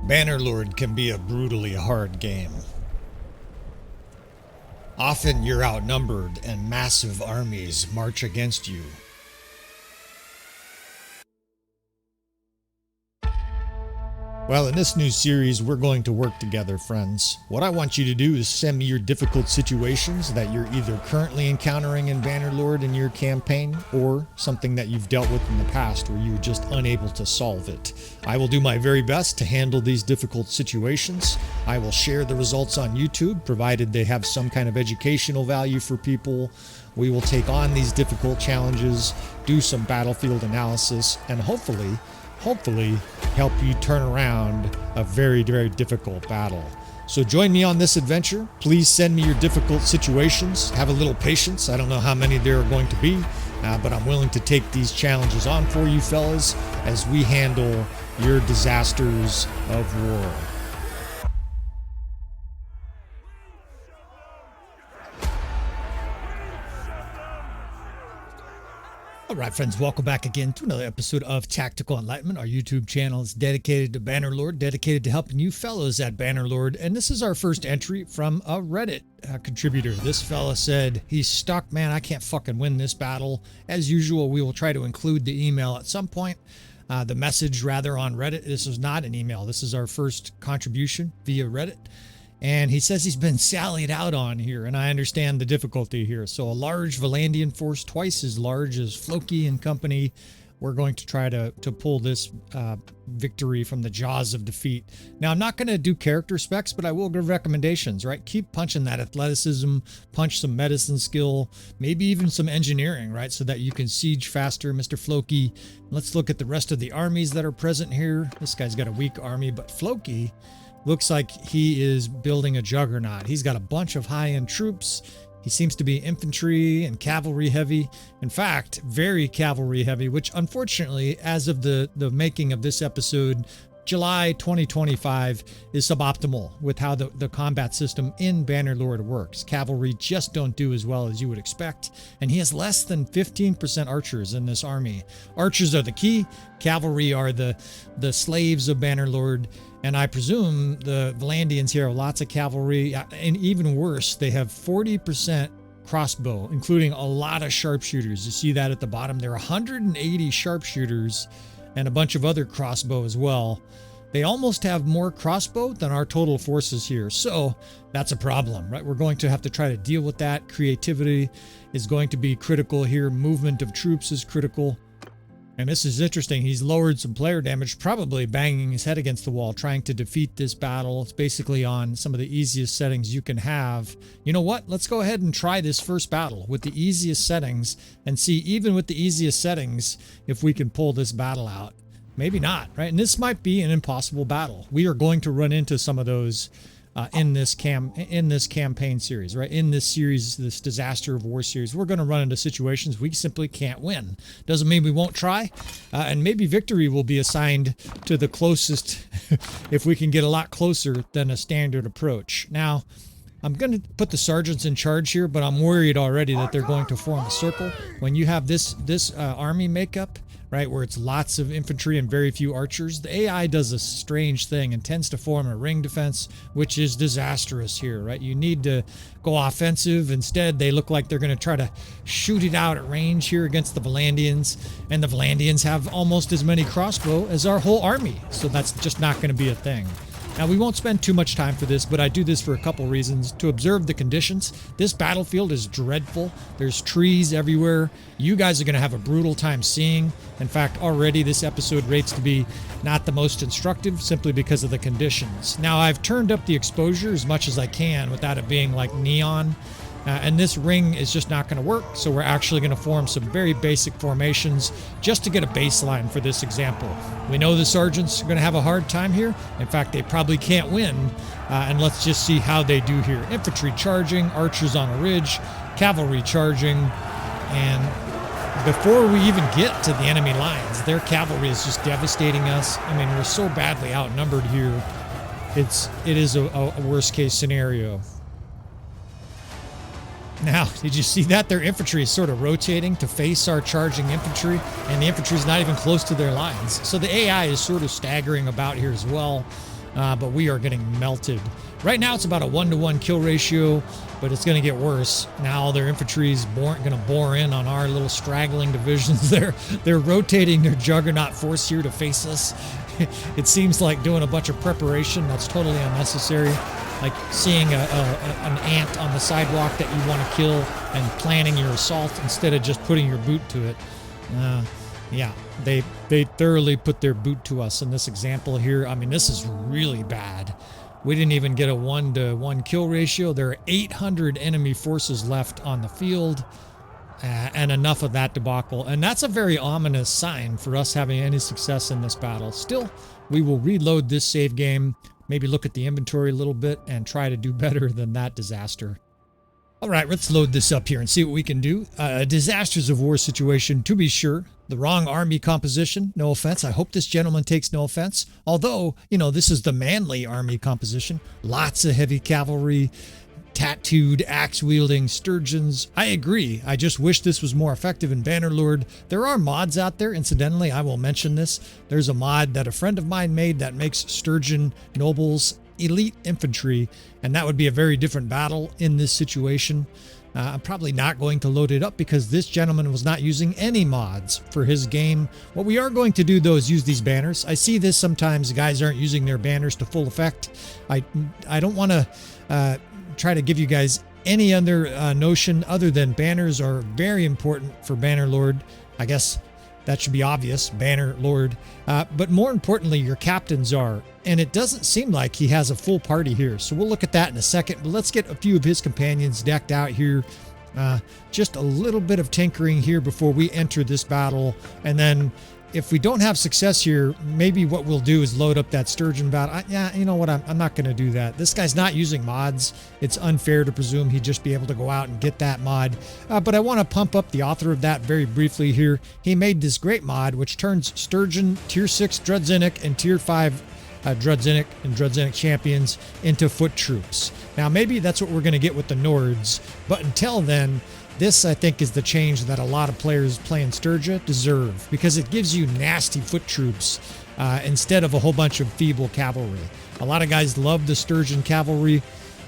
Bannerlord can be a brutally hard game. Often you're outnumbered and massive armies march against you. Well, in this new series, we're going to work together, friends. What I want you to do is send me your difficult situations that you're either currently encountering in Bannerlord in your campaign, or something that you've dealt with in the past where you're just unable to solve it. I will do my very best to handle these difficult situations. I will share the results on YouTube, provided they have some kind of educational value for people. We will take on these difficult challenges, do some battlefield analysis, and hopefully help you turn around a very, very difficult battle. So join me on this adventure. Please send me your difficult situations. Have a little patience. I don't know how many there are going to be, but I'm willing to take these challenges on for you fellas as we handle your disasters of war. All right, friends, welcome back again to another episode of Tactical Enlightenment. Our YouTube channel is dedicated to Bannerlord, dedicated to helping you fellows at Bannerlord. And this is our first entry from a Reddit contributor. This fella said, he's stuck, man, I can't fucking win this battle. As usual, we will try to include the email at some point, the message rather, on Reddit. This is not an email. This is our first contribution via Reddit. And he says he's been sallied out on here, and I understand the difficulty here. So a large Valandian force, twice as large as Floki and company, we're going to try to pull this victory from the jaws of defeat. Now, I'm not going to do character specs, but I will give recommendations, right? Keep punching that athleticism, punch some medicine skill, maybe even some engineering, right? So that you can siege faster, Mr. Floki. Let's look at the rest of the armies that are present here. This guy's got a weak army, but Floki looks like he is building a juggernaut. He's got a bunch of high-end troops. He seems to be infantry and cavalry heavy. In fact, very cavalry heavy, which unfortunately, as of the making of this episode, July 2025, is suboptimal with how the combat system in Bannerlord works. Cavalry just don't do as well as you would expect, and he has less than 15% archers in this army. Archers are the key. Cavalry are the slaves of Bannerlord. And I presume the Valandians here have lots of cavalry, and even worse, they have 40% crossbow, including a lot of sharpshooters. You see that at the bottom. There are 180 sharpshooters and a bunch of other crossbow as well. They almost have more crossbow than our total forces here. So that's a problem, right? We're going to have to try to deal with that. Creativity is going to be critical here. Movement of troops is critical. And this is interesting. He's lowered some player damage, probably banging his head against the wall, trying to defeat this battle. It's basically on some of the easiest settings you can have. You know what? Let's go ahead and try this first battle with the easiest settings and see, even with the easiest settings, if we can pull this battle out. Maybe not, right? And this might be an impossible battle. We are going to run into some of those in this campaign series, right? In this series, this disaster of war series, we're going to run into situations we simply can't win. Doesn't mean we won't try, and maybe victory will be assigned to the closest if we can get a lot closer than a standard approach. Now, I'm going to put the sergeants in charge here, but I'm worried already that they're going to form a circle. When you have this army makeup, right, where it's lots of infantry and very few archers, the AI does a strange thing and tends to form a ring defense, which is disastrous here, right? You need to go offensive. Instead, they look like they're going to try to shoot it out at range here against the Valandians, and the Valandians have almost as many crossbow as our whole army, so that's just not going to be a thing. Now, we won't spend too much time for this, but I do this for a couple reasons. To observe the conditions. This battlefield is dreadful. There's trees everywhere. You guys are going to have a brutal time seeing. In fact, already this episode rates to be not the most instructive, simply because of the conditions. Now, I've turned up the exposure as much as I can without it being like neon. And this ring is just not going to work, so we're actually going to form some very basic formations just to get a baseline for this example. We know the sergeants are going to have a hard time here. In fact, they probably can't win, and let's just see how they do here. Infantry charging, archers on a ridge, cavalry charging, and before we even get to the enemy lines, their cavalry is just devastating us. I mean, we're so badly outnumbered here. It is a worst case scenario. Now, did you see that? Their infantry is sort of rotating to face our charging infantry, and the infantry is not even close to their lines. So the AI is sort of staggering about here as well. but we are getting melted. Right now it's about a 1-to-1 kill ratio, but it's going to get worse. Now their infantry is going to bore in on our little straggling divisions. They're rotating their juggernaut force here to face us. It seems like doing a bunch of preparation that's totally unnecessary. Like seeing an ant on the sidewalk that you want to kill and planning your assault instead of just putting your boot to it. Yeah, they thoroughly put their boot to us in this example here. I mean, this is really bad. We didn't even get a 1-to-1 kill ratio. There are 800 enemy forces left on the field, and enough of that debacle. And that's a very ominous sign for us having any success in this battle. Still, we will reload this save game, maybe look at the inventory a little bit, and try to do better than that disaster. All right, let's load this up here and see what we can do. Disasters of war situation, to be sure. The wrong army composition, no offense. I hope this gentleman takes no offense. Although, this is the manly army composition. Lots of heavy cavalry, tattooed, axe-wielding sturgeons. I agree. I just wish this was more effective in Bannerlord. There are mods out there, incidentally. I will mention this. There's a mod that a friend of mine made that makes sturgeon nobles elite infantry, and that would be a very different battle in this situation. I'm probably not going to load it up because this gentleman was not using any mods for his game. What we are going to do, though, is use these banners. I see this sometimes. Guys aren't using their banners to full effect. I don't want to try to give you guys any other notion other than banners are very important for Bannerlord. I guess that should be obvious, Bannerlord. But more importantly, your captains are. And it doesn't seem like he has a full party here. So we'll look at that in a second. But let's get a few of his companions decked out here. Just a little bit of tinkering here before we enter this battle. And then if we don't have success here, maybe what we'll do is load up that sturgeon battle. Yeah, you know what? I'm not going to do that. This guy's not using mods. It's unfair to presume he'd just be able to go out and get that mod. But I want to pump up the author of that very briefly here. He made this great mod, which turns sturgeon, tier 6 Drudzinic, and tier 5 Drudzinic and Drudzinic champions into foot troops. Now, maybe that's what we're going to get with the Nords. But until then, this, I think, is the change that a lot of players playing Sturgia deserve, because it gives you nasty foot troops instead of a whole bunch of feeble cavalry. A lot of guys love the Sturgeon cavalry.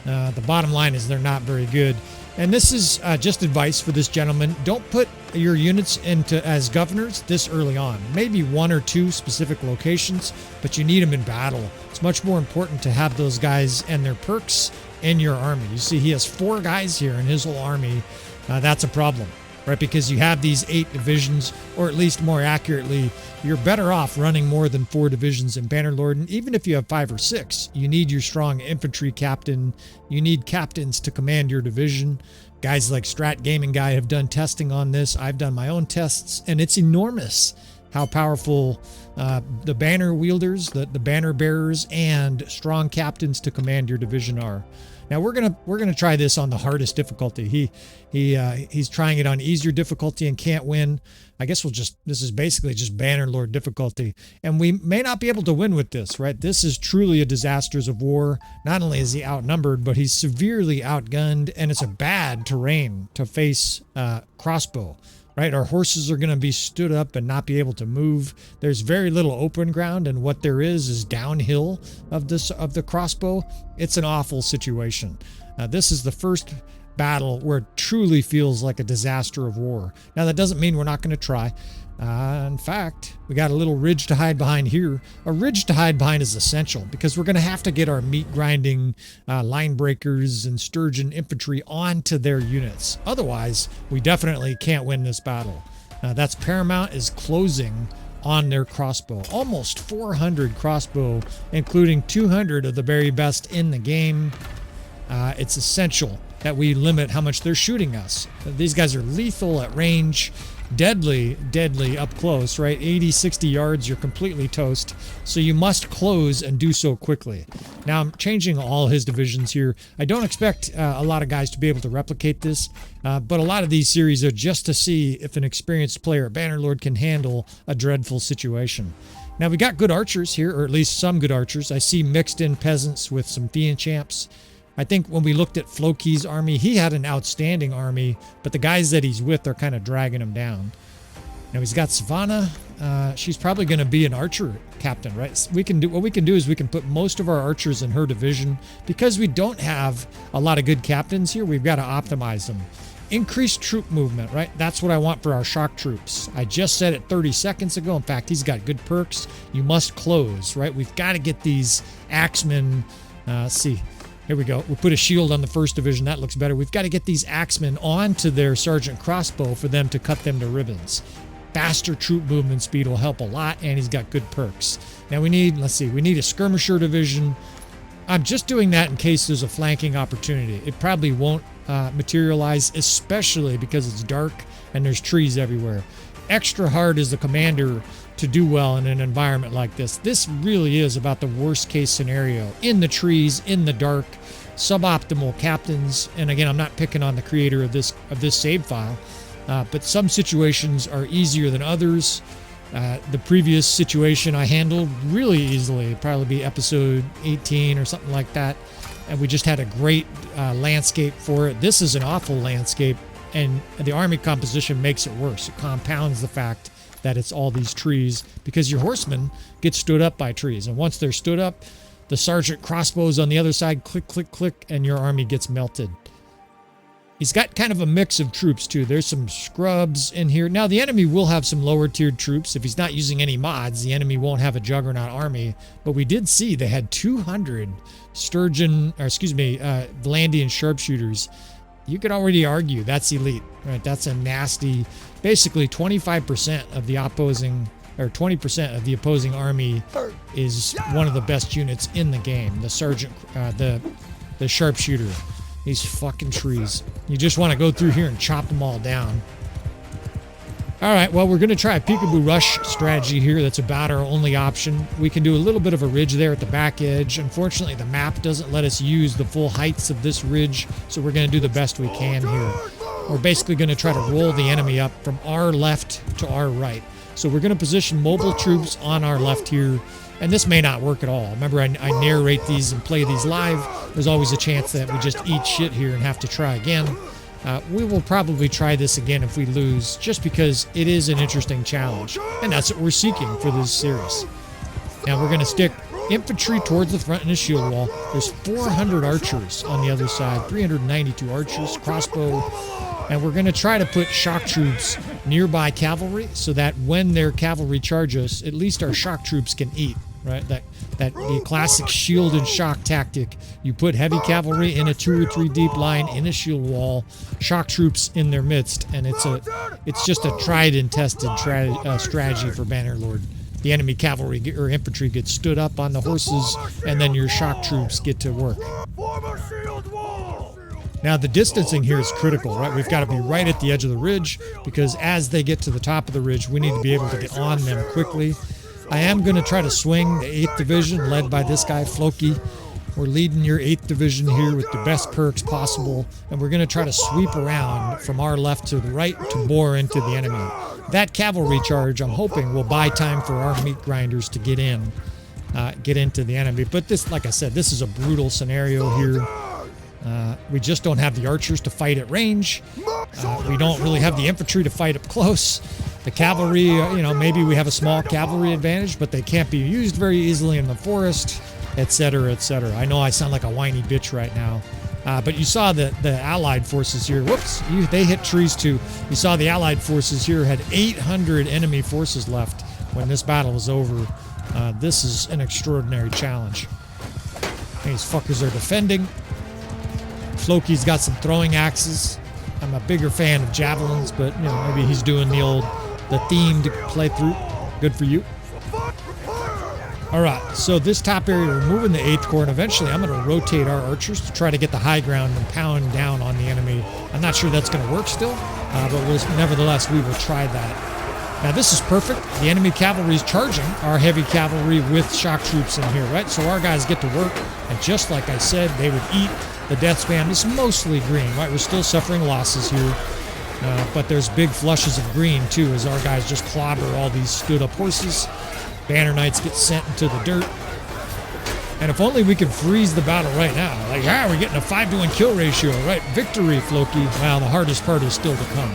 The bottom line is they're not very good. And this is just advice for this gentleman. Don't put your units into as governors this early on. Maybe 1 or 2 specific locations, but you need them in battle. It's much more important to have those guys and their perks in your army. You see, he has 4 guys here in his whole army. That's a problem, right? Because you have these 8 divisions, or at least more accurately, you're better off running more than 4 divisions in Bannerlord. And even if you have 5 or 6, you need your strong infantry captain. You need captains to command your division. Guys like Strat Gaming Guy have done testing on this. I've done my own tests, and it's enormous how powerful the banner wielders, the banner bearers, and strong captains to command your division are. Now we're gonna try this on the hardest difficulty. He's trying it on easier difficulty and can't win. I guess this is basically just Bannerlord difficulty, and we may not be able to win with this, right? This is truly a disasters of war. Not only is he outnumbered, but he's severely outgunned, and it's a bad terrain to face crossbow. Right, our horses are going to be stood up and not be able to move. There's very little open ground, and what there is downhill of the crossbow. It's an awful situation. This is the first battle where it truly feels like a disaster of war. Now, that doesn't mean we're not going to try. In fact, we got a little ridge to hide behind here. A ridge to hide behind is essential because we're going to have to get our meat grinding line breakers and sturgeon infantry onto their units. Otherwise, we definitely can't win this battle. That's paramount, is closing on their crossbow. Almost 400 crossbow, including 200 of the very best in the game. It's essential that we limit how much they're shooting us. These guys are lethal at range. Deadly up close, right? 80, 60 yards, you're completely toast. So you must close and do so quickly. Now I'm changing all his divisions here. I don't expect a lot of guys to be able to replicate this, but a lot of these series are just to see if an experienced player at Bannerlord can handle a dreadful situation. Now we got good archers here, or at least some good archers. I see mixed in peasants with some Fian champs. I think when we looked at Floki's army, he had an outstanding army, but the guys that he's with are kind of dragging him down. Now he's got Savannah. she's probably going to be an archer captain, right? What we can do is we can put most of our archers in her division. Because we don't have a lot of good captains here, we've got to optimize them. Increased troop movement, right? That's what I want for our shock troops. I just said it 30 seconds ago. In fact, he's got good perks. You must close, right? We've got to get these axemen. See, here we go. We put a shield on the 1st division. That looks better. We've got to get these axemen onto their sergeant crossbow for them to cut them to ribbons. Faster troop movement speed will help a lot, and he's got good perks. Now we need, let's see, we need a skirmisher division. I'm just doing that in case there's a flanking opportunity. It probably won't materialize, especially because it's dark and there's trees everywhere. Extra hard as the commander to do well in an environment like this. This really is about the worst case scenario. In the trees, in the dark, suboptimal captains. And again, I'm not picking on the creator of this save file, but some situations are easier than others. The previous situation I handled really easily. It'd probably be episode 18 or something like that. And we just had a great landscape for it. This is an awful landscape, and the army composition makes it worse. It compounds the fact that it's all these trees, because your horsemen get stood up by trees. And once they're stood up, the sergeant crossbows on the other side, click, click, click, and your army gets melted. He's got kind of a mix of troops too. There's some scrubs in here. Now the enemy will have some lower tiered troops. If he's not using any mods, the enemy won't have a juggernaut army. But we did see they had 200 Vlandian sharpshooters. You could already argue that's elite, right? That's a nasty, basically 25% of the opposing, or 20% of the opposing army is one of the best units in the game. The sergeant, the sharpshooter. These fucking trees. You just want to go through here and chop them all down. All right, well, we're going to try a peekaboo rush strategy here. That's about our only option. We can do a little bit of a ridge there at the back edge. Unfortunately, the map doesn't let us use the full heights of this ridge, so we're going to do the best we can here. We're basically going to try to roll the enemy up from our left to our right. So we're going to position mobile troops on our left here. And this may not work at all. Remember, I narrate these and play these live. There's always a chance that we just eat shit here and have to try again. We will probably try this again if we lose, just because it is an interesting challenge. And that's what we're seeking for this series. Now we're going to stick infantry towards the front in a shield wall. There's 400 archers on the other side, 392 archers, crossbow. And we're going to try to put shock troops nearby cavalry so that when their cavalry charge us, at least our shock troops can eat, right? That the classic shield and shock tactic. You put heavy cavalry in a 2 or 3 deep line in a shield wall, shock troops in their midst, and it's just a tried and tested strategy for Bannerlord. The enemy cavalry or infantry gets stood up on the horses, and then your shock troops get to work. Now the distancing here is critical, right? We've got to be right at the edge of the ridge, because as they get to the top of the ridge, we need to be able to get on them quickly. I am going to try to swing the 8th Division, led by this guy, Floki. We're leading your 8th Division here with the best perks possible, and we're going to try to sweep around from our left to the right to bore into the enemy. That cavalry charge, I'm hoping, will buy time for our meat grinders to get into the enemy. But this, like I said, this is a brutal scenario here. We just don't have the archers to fight at range. We don't really have the infantry to fight up close. The cavalry, maybe we have a small cavalry advantage, but they can't be used very easily in the forest, etc., etc. I know I sound like a whiny bitch right now, but you saw the Allied forces here. Whoops, they hit trees too. You saw the Allied forces here had 800 enemy forces left when this battle was over. This is an extraordinary challenge. These fuckers are defending. Floki's got some throwing axes. I'm a bigger fan of javelins, but maybe he's doing the theme to play through. Good for you. All right, so this top area, we're moving the 8th Corps, and eventually I'm going to rotate our archers to try to get the high ground and pound down on the enemy. I'm not sure that's going to work still, but nevertheless, we will try that. Now this is perfect. The enemy cavalry is charging our heavy cavalry with shock troops in here, right? So our guys get to work, and just like I said, they would eat the death spam. Is mostly green, right? We're still suffering losses here, but there's big flushes of green too as our guys just clobber all these stood up horses. Banner Knights get sent into the dirt. And if only we could freeze the battle right now. Like, we're getting a 5-to-1 kill ratio, right? Victory, Floki. Wow, the hardest part is still to come.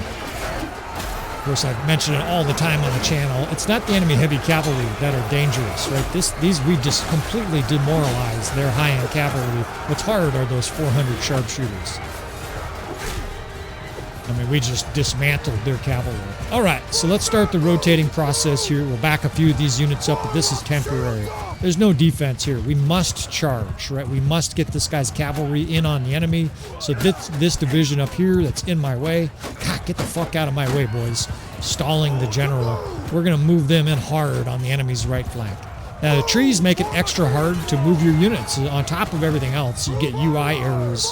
course, I mention it all the time on the channel. It's not the enemy heavy cavalry that are dangerous, right? These we just completely demoralize their high-end cavalry. What's hard are those 400 sharpshooters. I mean, we just dismantled their cavalry. All right, so let's start the rotating process here. We'll back a few of these units up, but this is temporary. There's no defense here. We must charge, right? We must get this guy's cavalry in on the enemy. So this division up here that's in my way, God, get the fuck out of my way, boys. Stalling the general. We're going to move them in hard on the enemy's right flank. Now, the trees make it extra hard to move your units. On top of everything else, you get UI errors,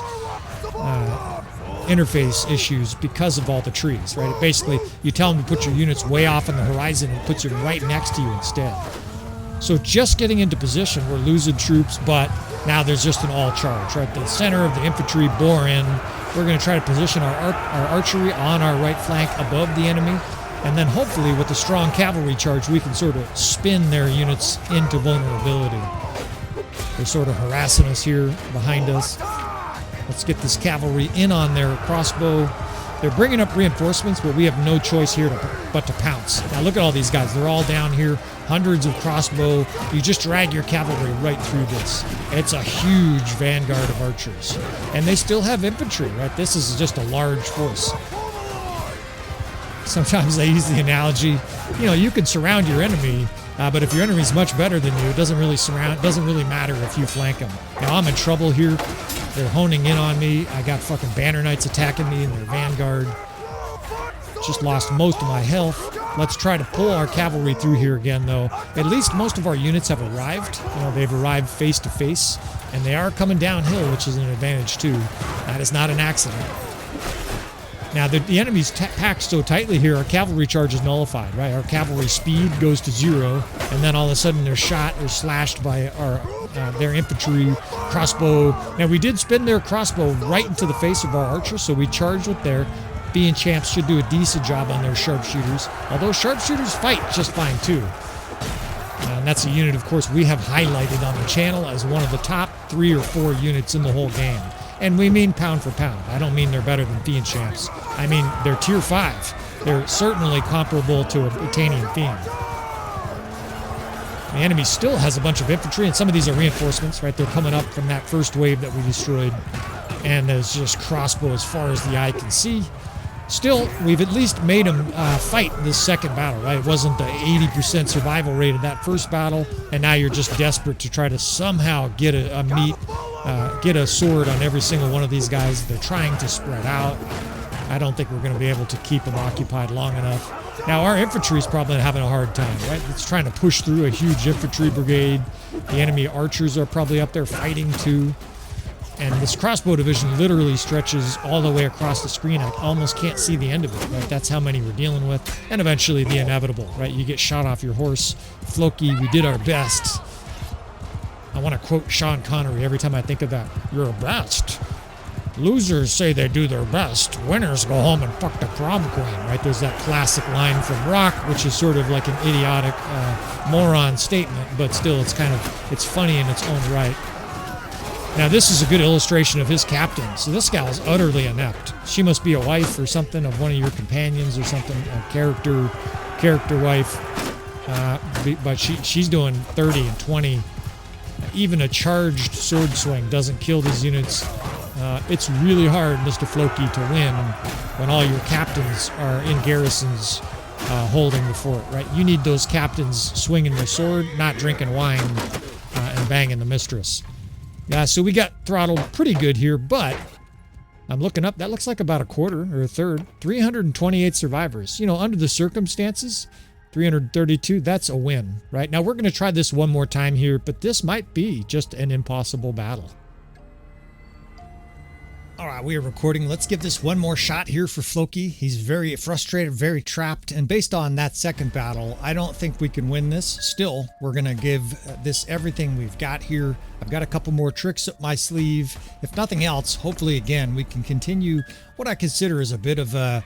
interface issues because of all the trees, right? Basically, you tell them to put your units way off on the horizon and puts them right next to you instead. So just getting into position, we're losing troops, but now there's just an all charge, right? The center of the infantry bore in. We're going to try to position our archery on our right flank above the enemy, and then hopefully with a strong cavalry charge, we can sort of spin their units into vulnerability. They're sort of harassing us here behind us. Let's get this cavalry in on their crossbow. They're bringing up reinforcements, but we have no choice here but to pounce. Now look at all these guys. They're all down here. Hundreds of crossbow. You just drag your cavalry right through this. It's a huge vanguard of archers. And they still have infantry, right? This is just a large force. Sometimes I use the analogy, you know, you can surround your enemy, but if your enemy's much better than you, it doesn't really matter if you flank them. Now I'm in trouble here. They're honing in on me. I got fucking banner knights attacking me in their vanguard. Just lost most of my health. Let's try to pull our cavalry through here again, though. At least most of our units have arrived. You know, they've arrived face to face, and they are coming downhill, which is an advantage too. That is not an accident. Now, the enemy's packed so tightly here, our cavalry charge is nullified, right? Our cavalry speed goes to 0, and then all of a sudden they're shot or slashed by their infantry crossbow. Now, we did spin their crossbow right into the face of our archers, so we charged with their being champs should do a decent job on their sharpshooters, although sharpshooters fight just fine too. And that's a unit, of course, we have highlighted on the channel as one of the top 3 or 4 units in the whole game. And we mean pound for pound. I don't mean they're better than Fiend champs. I mean they're tier 5. They're certainly comparable to a Britannian Fiend. The enemy still has a bunch of infantry, and some of these are reinforcements, right? They're coming up from that first wave that we destroyed. And there's just crossbow as far as the eye can see. Still, we've at least made them fight this second battle, right? It wasn't the 80% survival rate of that first battle, and now you're just desperate to try to somehow get get a sword on every single one of these guys. They're trying to spread out. I don't think we're going to be able to keep them occupied long enough. Now, our infantry is probably having a hard time, right? It's trying to push through a huge infantry brigade. The enemy archers are probably up there fighting too. And this crossbow division literally stretches all the way across the screen. I almost can't see the end of it, right? That's how many we're dealing with. And eventually the inevitable, right? You get shot off your horse. Floki, we did our best. I want to quote Sean Connery every time I think of that. Your best. Losers say they do their best. Winners go home and fuck the prom queen, right? There's that classic line from Rock, which is sort of like an idiotic moron statement, but still it's funny in its own right. Now, this is a good illustration of his captain. So this gal is utterly inept. She must be a wife or something of one of your companions or something, a character wife. But she's doing 30 and 20. Even a charged sword swing doesn't kill these units. It's really hard, Mr. Floki, to win when all your captains are in garrisons holding the fort, right? You need those captains swinging their sword, not drinking wine and banging the mistress. Yeah, so we got throttled pretty good here, but I'm looking up. That looks like about a quarter or a third. 328 survivors. You know, under the circumstances, 332, that's a win, right? Now, we're going to try this one more time here, but this might be just an impossible battle. All right, we are recording. Let's give this one more shot here for Floki. He's very frustrated, very trapped. And based on that second battle, I don't think we can win this. Still, we're going to give this everything we've got here. I've got a couple more tricks up my sleeve. If nothing else, hopefully, again, we can continue what I consider is a bit of a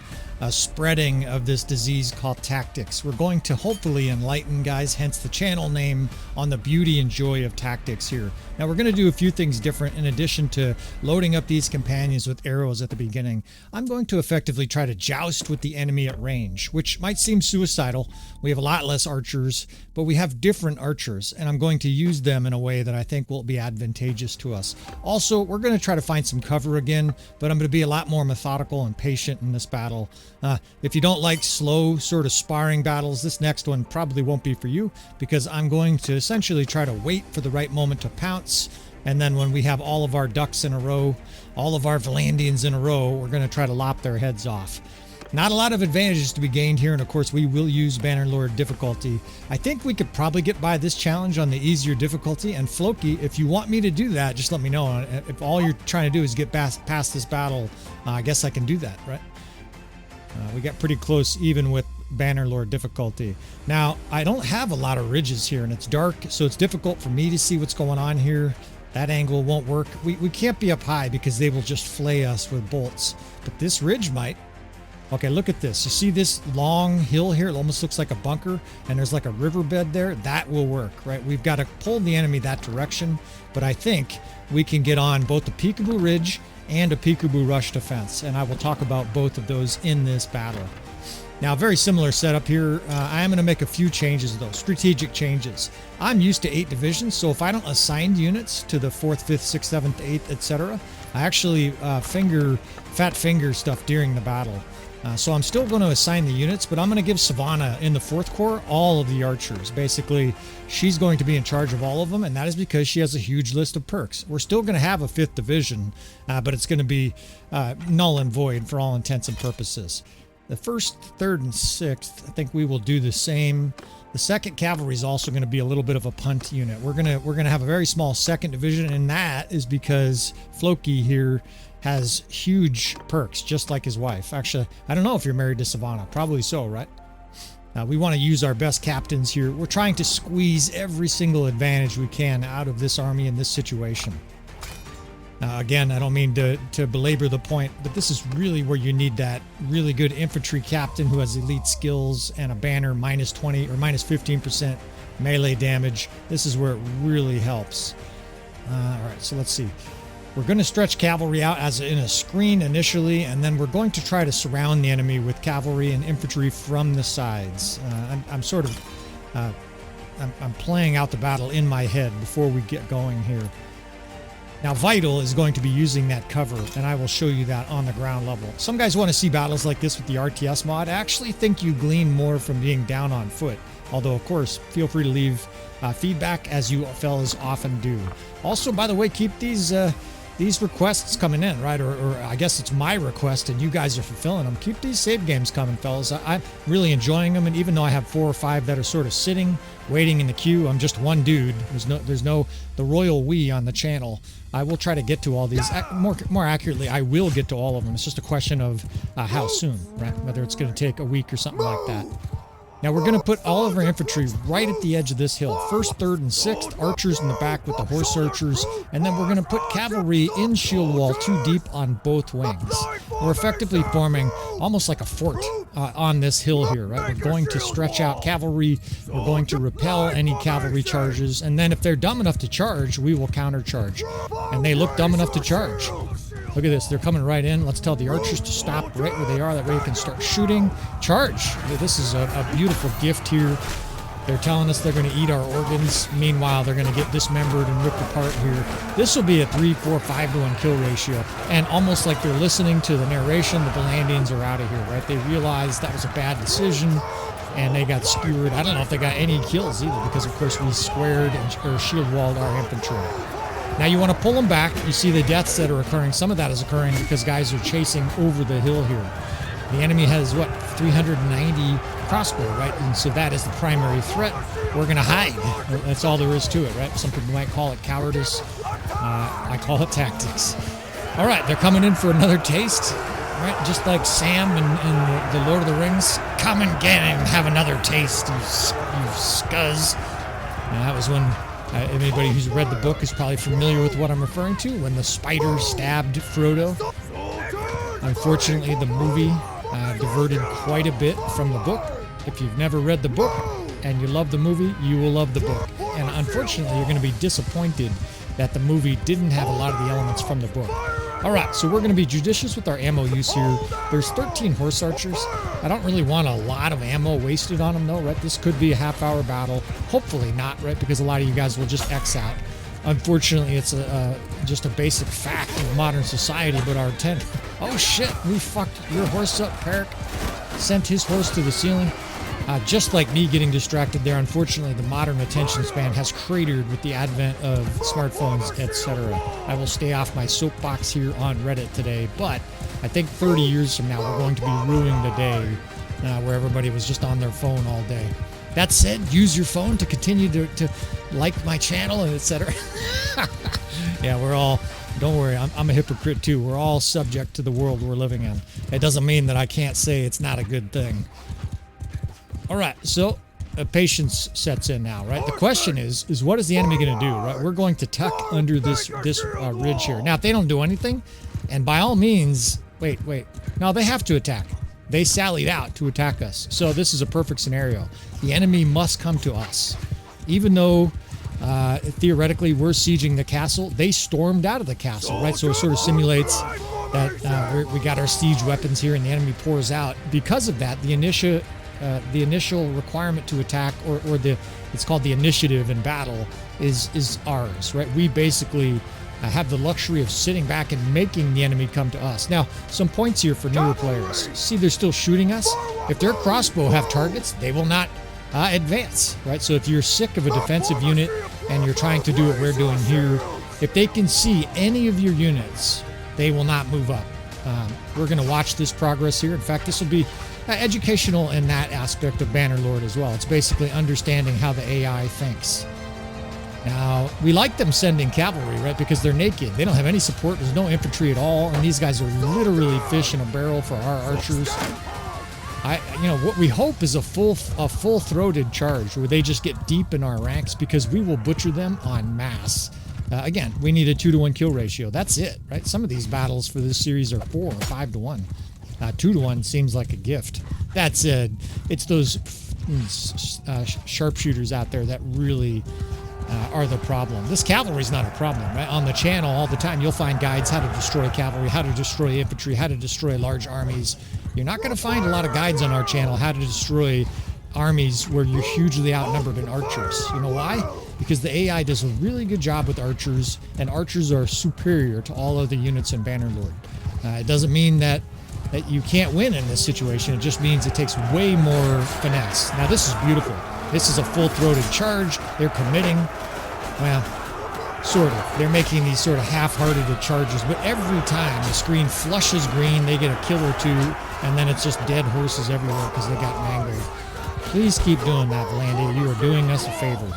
spreading of this disease called tactics. We're going to hopefully enlighten guys, hence the channel name, on the beauty and joy of tactics here. Now we're going to do a few things different. In addition to loading up these companions with arrows at the beginning, I'm going to effectively try to joust with the enemy at range, which might seem suicidal. We have a lot less archers, but we have different archers, and I'm going to use them in a way that I think will be advantageous to us. Also, we're going to try to find some cover again, but I'm going to be a lot more methodical and patient in this battle. If you don't like slow sort of sparring battles, this next one probably won't be for you, because I'm going to essentially try to wait for the right moment to pounce, and then when we have all of our ducks in a row, all of our Valandians in a row, we're going to try to lop their heads off. Not a lot of advantages to be gained here, and of course we will use Bannerlord difficulty. I think we could probably get by this challenge on the easier difficulty, and Floki, if you want me to do that, just let me know. If all you're trying to do is get past this battle, I guess I can do that, right? We got pretty close even with Bannerlord difficulty. Now, I don't have a lot of ridges here, and it's dark, so it's difficult for me to see what's going on here. That angle won't work. We can't be up high because they will just flay us with bolts, but this ridge might. Okay, look at this. You see this long hill here? It almost looks like a bunker, and there's like a riverbed there. That will work, right? We've got to pull the enemy that direction, but I think we can get on both the Peekaboo Ridge and a Peekaboo Rush defense, and I will talk about both of those in this battle. Now, very similar setup here. I am going to make a few changes, though, strategic changes. I'm used to 8 divisions, so if I don't assign units to the 4th, 5th, 6th, 7th, 8th, etc., I actually fat finger stuff during the battle. So I'm still going to assign the units, but I'm going to give Savannah in the 4th Corps all of the archers. Basically, she's going to be in charge of all of them, and that is because she has a huge list of perks. We're still going to have a 5th division, but it's going to be null and void for all intents and purposes. The 1st, 3rd, and 6th, I think we will do the same. The 2nd Cavalry is also going to be a little bit of a punt unit. We're going to have a very small 2nd division, and that is because Floki here has huge perks, just like his wife. Actually, I don't know if you're married to Savannah. Probably so, right? We want to use our best captains here. We're trying to squeeze every single advantage we can out of this army in this situation. Again, I don't mean to belabor the point, but this is really where you need that really good infantry captain who has elite skills and a banner minus 20 or minus 15% melee damage. This is where it really helps. All right, so let's see. We're going to stretch cavalry out as in a screen initially, and then we're going to try to surround the enemy with cavalry and infantry from the sides. I'm playing out the battle in my head before we get going here. Now, Vital is going to be using that cover, and I will show you that on the ground level. Some guys want to see battles like this with the RTS mod. I actually think you glean more from being down on foot, although, of course, feel free to leave feedback, as you fellas often do. Also, by the way, keep these requests coming in, right? Or I guess it's my request and you guys are fulfilling them. Keep these save games coming, fellas. I'm really enjoying them, and even though I have 4 or 5 that are sort of sitting, waiting in the queue, I'm just one dude. There's no the royal we on the channel. I will try to get to all these. More accurately, I will get to all of them. It's just a question of how soon, right? Whether it's going to take a week or something like that. Now we're going to put all of our infantry right at the edge of this hill. 1st, 3rd, and 6th, archers in the back with the horse archers, and then we're going to put cavalry in shield wall 2 deep on both wings. We're effectively forming almost like a fort on this hill here, right? We're going to stretch out cavalry, we're going to repel any cavalry charges, and then if they're dumb enough to charge, we will countercharge. And they look dumb enough to charge. Look at this, they're coming right in. Let's tell the archers to stop right where they are. That way you can start shooting. Charge! This is a beautiful gift here. They're telling us they're going to eat our organs. Meanwhile, they're going to get dismembered and ripped apart here. This will be a 3, 4, 5 to 1 kill ratio. And almost like they're listening to the narration, the Valandians are out of here, right? They realized that was a bad decision, and they got skewered. I don't know if they got any kills either, because of course we squared or shield walled our infantry. Now you want to pull them back. You see the deaths that are occurring. Some of that is occurring because guys are chasing over the hill here. The enemy has, what, 390 crossbow, right? And so that is the primary threat. We're going to hide. That's all there is to it, right? Some people might call it cowardice. I call it tactics. All right, they're coming in for another taste, right? Just like Sam in the Lord of the Rings. Come and get him, have another taste, you scuzz. And that was when... anybody who's read the book is probably familiar with what I'm referring to, when the spider stabbed Frodo. Unfortunately, the movie diverted quite a bit from the book. If you've never read the book and you love the movie, you will love the book. And unfortunately, you're going to be disappointed that the movie didn't have a lot of the elements from the book. All right, so we're going to be judicious with our ammo use here. There's 13 horse archers. I don't really want a lot of ammo wasted on them, though, right? This could be a half-hour battle. Hopefully not, right? Because a lot of you guys will just X out. Unfortunately, it's just a basic fact of modern society, but our tent... Oh, shit, we fucked your horse up, Peric. Sent his horse to the ceiling. Just like me getting distracted there, unfortunately, the modern attention span has cratered with the advent of smartphones, etc. I will stay off my soapbox here on Reddit today, but I think 30 years from now, we're going to be ruining the day where everybody was just on their phone all day. That said, use your phone to continue to like my channel and etc. Yeah, we're all... Don't worry, I'm a hypocrite too. We're all subject to the world we're living in. It doesn't mean that I can't say it's not a good thing. All right, so patience sets in now, right? The question is what is the enemy going to do, right? We're going to tuck under this ridge here. Now, if they don't do anything, and by all means, wait. No, they have to attack. They sallied out to attack us. So this is a perfect scenario. The enemy must come to us. Even though theoretically we're sieging the castle, they stormed out of the castle, right? So it sort of simulates that we got our siege weapons here and the enemy pours out. Because of that, the initial requirement to attack, or it's called the initiative in battle, is ours, right? We basically have the luxury of sitting back and making the enemy come to us. Now, some points here for newer players. See, they're still shooting us. If their crossbow have targets, they will not advance, right? So if you're sick of a defensive unit and you're trying to do what we're doing here, if they can see any of your units, they will not move up. We're going to watch this progress here. In fact, this will be educational in that aspect of Bannerlord as well. It's basically understanding how the AI thinks. Now, we like them sending cavalry, right? Because they're naked. They don't have any support. There's no infantry at all. And these guys are literally fish in a barrel for our archers. What we hope is a full-throated charge where they just get deep in our ranks, because we will butcher them en masse. Again, we need a 2-to-1 kill ratio. That's it, right? Some of these battles for this series are 4 or 5-to-1. 2-to-1 seems like a gift. That said, it's those sharpshooters out there that really are the problem. This cavalry's not a problem, right? On the channel all the time, you'll find guides how to destroy cavalry, how to destroy infantry, how to destroy large armies. You're not going to find a lot of guides on our channel how to destroy armies where you're hugely outnumbered in archers. You know why? Because the AI does a really good job with archers, and archers are superior to all other units in Bannerlord. It doesn't mean that you can't win in this situation. It just means it takes way more finesse. Now, this is beautiful. This is a full-throated charge. They're committing. Well, sort of. They're making these sort of half-hearted charges, but every time the screen flushes green, they get a kill or two, and then it's just dead horses everywhere because they got mangled. Please keep doing that, Valandia. You are doing us a favor.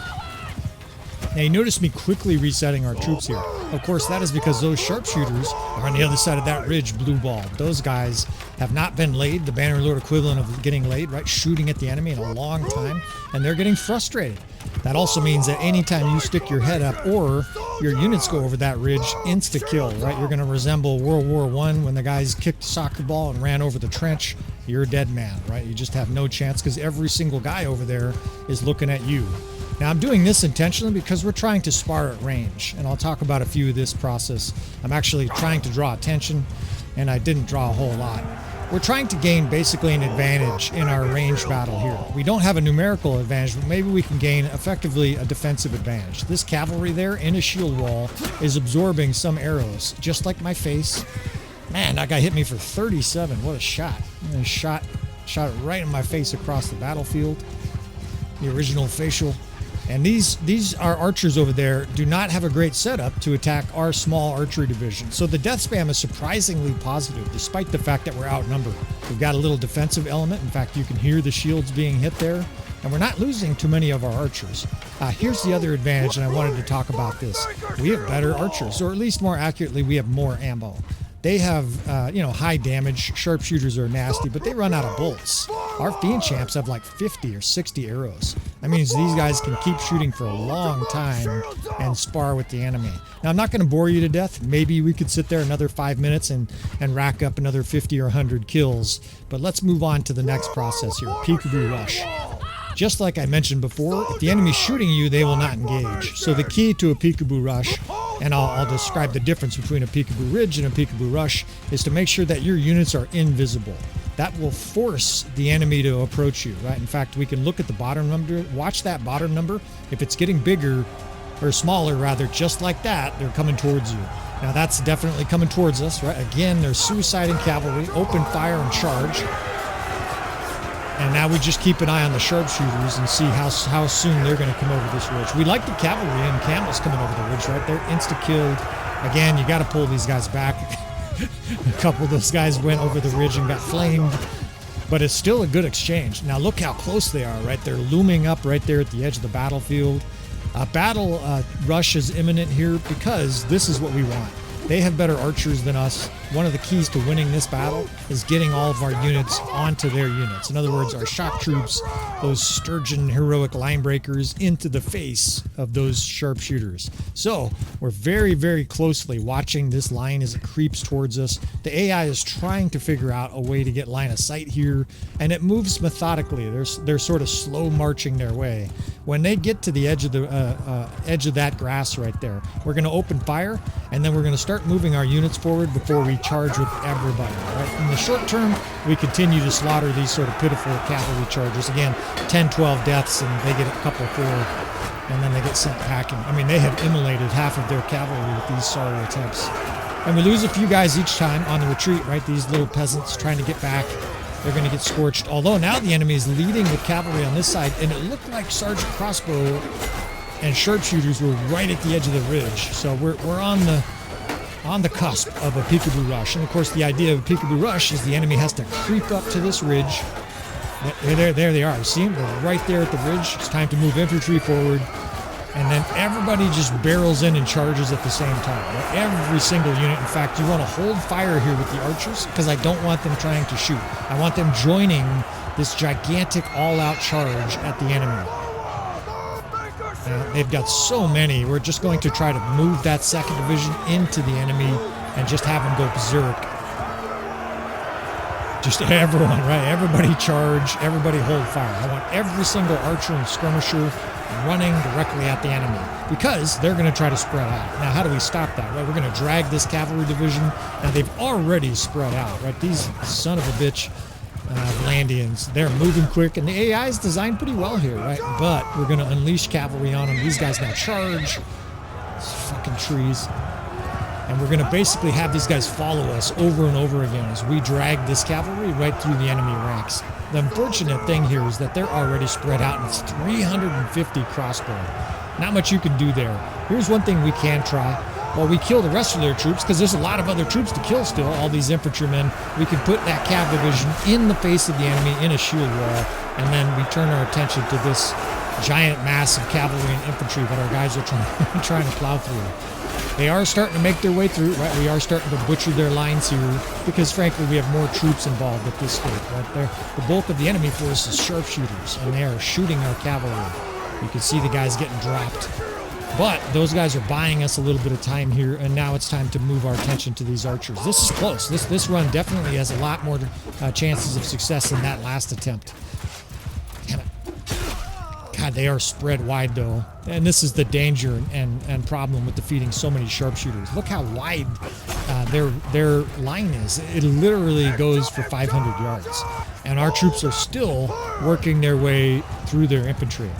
Now, you notice me quickly resetting our troops here. Of course, that is because those sharpshooters are on the other side of that ridge, blue ball. Those guys have not been laid, the Bannerlord equivalent of getting laid, right? Shooting at the enemy in a long time, and they're getting frustrated. That also means that anytime you stick your head up or your units go over that ridge, insta-kill, right? You're going to resemble World War I when the guys kicked a soccer ball and ran over the trench. You're a dead man, right? You just have no chance because every single guy over there is looking at you. Now, I'm doing this intentionally because we're trying to spar at range, and I'll talk about a few of this process. I'm actually trying to draw attention, and I didn't draw a whole lot. We're trying to gain basically an advantage in our range battle here. We don't have a numerical advantage, but maybe we can gain effectively a defensive advantage. This cavalry there in a shield wall is absorbing some arrows, just like my face. Man, that guy hit me for 37. What a shot. And shot it right in my face across the battlefield. The original facial. And these are archers over there do not have a great setup to attack our small archery division. So the death spam is surprisingly positive, despite the fact that we're outnumbered. We've got a little defensive element. In fact, you can hear the shields being hit there. And we're not losing too many of our archers. Here's the other advantage, and I wanted to talk about this. We have better archers, or at least more accurately, we have more ammo. They have, high damage. Sharpshooters are nasty, but they run out of bolts. Our Fiend Champs have like 50 or 60 arrows. That means these guys can keep shooting for a long time and spar with the enemy. Now, I'm not going to bore you to death. Maybe we could sit there another 5 minutes and rack up another 50 or 100 kills. But let's move on to the next process here, Peekaboo Rush. Just like I mentioned before, if the enemy's shooting you, they will not engage. So the key to a Peekaboo Rush, and I'll describe the difference between a Peekaboo Ridge and a Peekaboo Rush, is to make sure that your units are invisible. That will force the enemy to approach you, right? In fact, we can look at the bottom number, watch that bottom number. If it's getting bigger, or smaller rather, just like that, they're coming towards you. Now that's definitely coming towards us, right? Again, there's suicide and cavalry, open fire and charge. And now we just keep an eye on the sharpshooters and see how soon they're going to come over this ridge. We like the cavalry and camels coming over the ridge, right? They're insta-killed. Again, you got to pull these guys back. A couple of those guys went over the ridge and got flamed. But it's still a good exchange. Now look how close they are, right? They're looming up right there at the edge of the battlefield. A battle rush is imminent here because this is what we want. They have better archers than us. One of the keys to winning this battle is getting all of our units onto their units. In other words, our shock troops, those sturgeon heroic line breakers, into the face of those sharpshooters. So we're very, very closely watching this line as it creeps towards us. The AI is trying to figure out a way to get line of sight here, and it moves methodically. They're sort of slow marching their way. When they get to the edge of that grass right there, we're going to open fire, and then we're going to start moving our units forward before we charge with everybody. Right? In the short term, we continue to slaughter these sort of pitiful cavalry chargers. Again, 10, 12 deaths, and they get a couple, 4, and then they get sent packing. I mean, they have immolated half of their cavalry with these sorry attempts. And we lose a few guys each time on the retreat, right? These little peasants trying to get back. They're going to get scorched. Although now the enemy is leading with cavalry on this side, and it looked like Sergeant Crossbow and sharpshooters were right at the edge of the ridge. So we're on the cusp of a Peekaboo Rush. And of course, the idea of a Peekaboo Rush is the enemy has to creep up to this ridge. There they are. See them? They're right there at the ridge. It's time to move infantry forward. And then everybody just barrels in and charges at the same time. Right? Every single unit. In fact, you want to hold fire here with the archers because I don't want them trying to shoot. I want them joining this gigantic all-out charge at the enemy. They've got so many. We're just going to try to move that 2nd Division into the enemy and just have them go berserk. Just everyone, right? Everybody charge. Everybody hold fire. I want every single archer and skirmisher running directly at the enemy because they're going to try to spread out. Now, how do we stop that? Right? We're going to drag this cavalry division. Now, they've already spread out, right? These son of a bitch Landians, they're moving quick, and the AI is designed pretty well here, right? But we're going to unleash cavalry on them. These guys now charge. These fucking trees. And we're going to basically have these guys follow us over and over again as we drag this cavalry right through the enemy ranks. The unfortunate thing here is that they're already spread out, and it's 350 crossbow. Not much you can do there. Here's one thing we can try. While we kill the rest of their troops, because there's a lot of other troops to kill still, all these infantrymen, we can put that cav division in the face of the enemy in a shield wall, and then we turn our attention to this giant mass of cavalry and infantry that our guys are trying to plow through. They are starting to make their way through, right? We are starting to butcher their lines here because, frankly, we have more troops involved at this stage, right? The bulk of the enemy force is sharpshooters, and they are shooting our cavalry. You can see the guys getting dropped. But those guys are buying us a little bit of time here, and now it's time to move our attention to these archers. This is close. This run definitely has a lot more chances of success than that last attempt. Damn it. God, they are spread wide, though. And this is the danger and problem with defeating so many sharpshooters. Look how wide their line is. It literally goes for 500 yards. And our troops are still working their way through their infantry.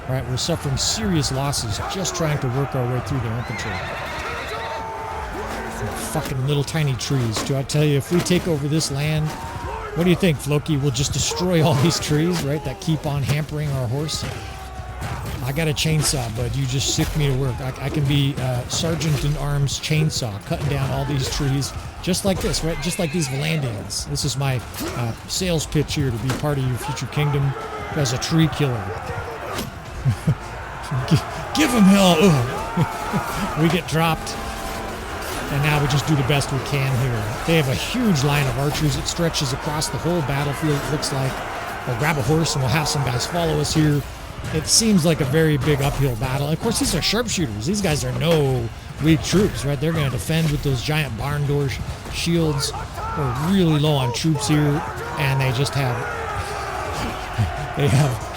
All right, we're suffering serious losses just trying to work our way through their infantry. Fucking little tiny trees. Do I tell you, if we take over this land, what do you think, Floki? We'll just destroy all these trees, right, that keep on hampering our horse? I got a chainsaw, bud. You just sick me to work. I can be Sergeant in Arms chainsaw, cutting down all these trees just like this, right? Just like these Valandians. This is my sales pitch here to be part of your future kingdom as a tree killer. Give him hell. We get dropped, and now we just do the best we can here. They have a huge line of archers. It stretches across the whole battlefield, it looks like. We'll grab a horse and we'll have some guys follow us here. It seems like a very big uphill battle. Of course, these are sharpshooters. These guys are no weak troops, right? They're going to defend with those giant barn door shields. We're really low on troops here, and they just have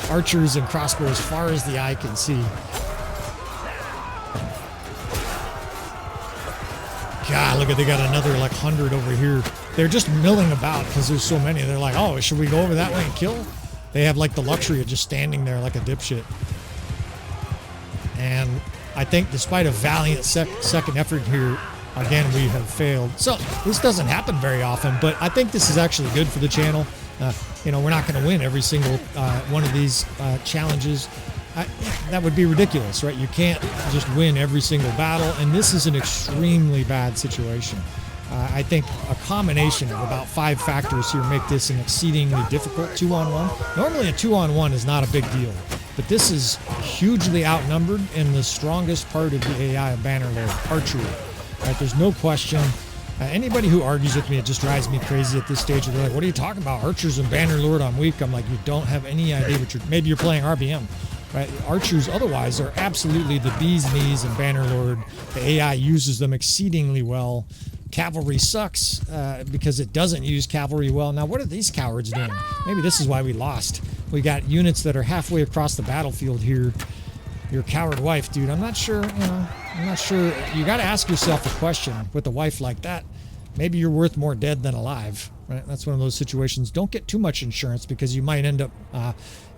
archers and crossbows as far as the eye can see. God, look at, they got another like 100 over here. They're just milling about because there's so many. They're like, oh, should we go over that way and kill? They have like the luxury of just standing there like a dipshit. And I think despite a valiant second effort here, again, we have failed. So this doesn't happen very often, but I think this is actually good for the channel. You know, we're not going to win every single one of these challenges. That would be ridiculous, right? You can't just win every single battle, and this is an extremely bad situation. I think a combination of about 5 factors here make this an exceedingly difficult 2-on-1. Normally a 2-on-1 is not a big deal, but this is hugely outnumbered in the strongest part of the AI of Bannerlord, archery. Right? There's no question. Anybody who argues with me, it just drives me crazy at this stage. They're like, what are you talking about? Archers and Bannerlord on weak. I'm like, you don't have any idea what maybe you're playing RBM. Right? Archers otherwise are absolutely the bee's knees in Bannerlord. The AI uses them exceedingly well. Cavalry sucks because it doesn't use cavalry well. Now, what are these cowards doing? Maybe this is why we lost. We got units that are halfway across the battlefield here. Your coward wife, dude. I'm not sure, you know, I'm not sure. You got to ask yourself a question with a wife like that. Maybe you're worth more dead than alive, right? That's one of those situations. Don't get too much insurance because you might end up,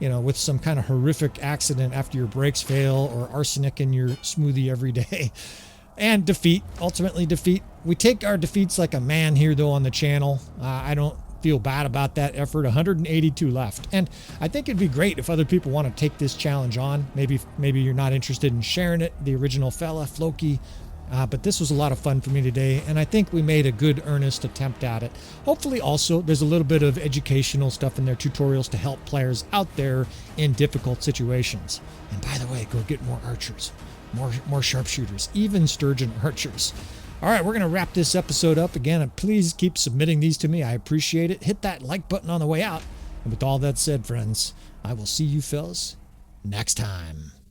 you know, with some kind of horrific accident after your brakes fail or arsenic in your smoothie every day. And defeat, ultimately defeat. We take our defeats like a man here, though, on the channel. I don't feel bad about that effort. 182 left. And I think it'd be great if other people want to take this challenge on. Maybe you're not interested in sharing it, the original fella, Floki. But this was a lot of fun for me today, and I think we made a good, earnest attempt at it. Hopefully also there's a little bit of educational stuff in there, tutorials to help players out there in difficult situations. And by the way, go get more archers. More sharpshooters, even sturgeon archers. All right, we're going to wrap this episode up again, and please keep submitting these to me. I appreciate it. Hit that like button on the way out. And with all that said, friends, I will see you fellas next time.